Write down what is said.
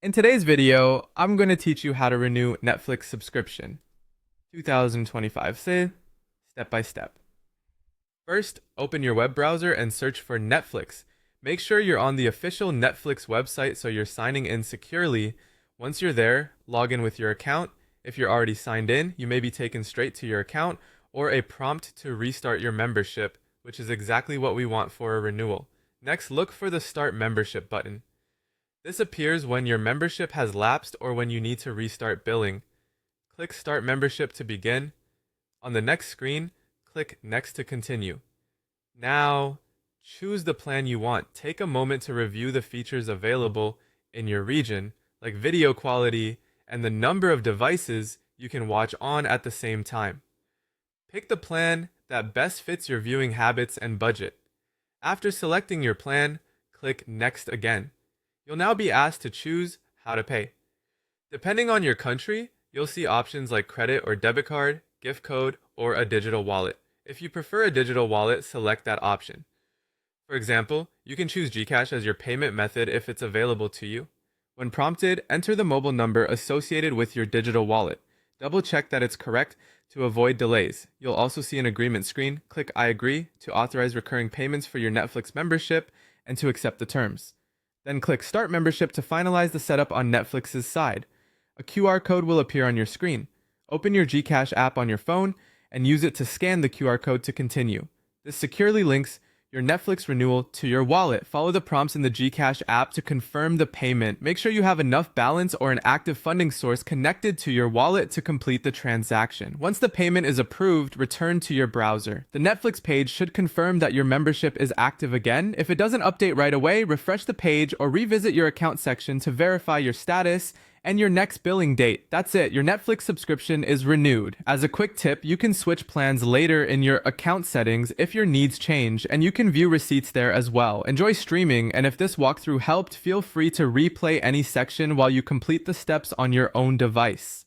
In today's video, I'm going to teach you how to renew Netflix subscription 2025, say step by step. First, open your web browser and search for Netflix. Make sure you're on the official Netflix website so you're signing in securely. Once you're there, log in with your account. If you're already signed in, you may be taken straight to your account or a prompt to restart your membership, which is exactly what we want for a renewal. Next, look for the Start Membership button. This appears when your membership has lapsed or when you need to restart billing. Click Start Membership to begin. On the next screen, click Next to continue. Now, choose the plan you want. Take a moment to review the features available in your region, like video quality and the number of devices you can watch on at the same time. Pick the plan that best fits your viewing habits and budget. After selecting your plan, click Next again. You'll now be asked to choose how to pay. Depending on your country, you'll see options like credit or debit card, gift code, or a digital wallet. If you prefer a digital wallet, select that option. For example, you can choose GCash as your payment method if it's available to you. When prompted, enter the mobile number associated with your digital wallet. Double check that it's correct to avoid delays. You'll also see an agreement screen. Click I agree to authorize recurring payments for your Netflix membership and to accept the terms. Then click Start Membership to finalize the setup on Netflix's side. A QR code will appear on your screen. Open your GCash app on your phone and use it to scan the QR code to continue. This securely links your Netflix renewal to your wallet. Follow the prompts in the GCash app to confirm the payment. Make sure you have enough balance or an active funding source connected to your wallet to complete the transaction. Once the payment is approved, return to your browser. The Netflix page should confirm that your membership is active again. If it doesn't update right away, refresh the page or revisit your account section to verify your status and your next billing date. That's it, your Netflix subscription is renewed. As a quick tip, you can switch plans later in your account settings if your needs change, and you can view receipts there as well. Enjoy streaming, and if this walkthrough helped, feel free to replay any section while you complete the steps on your own device.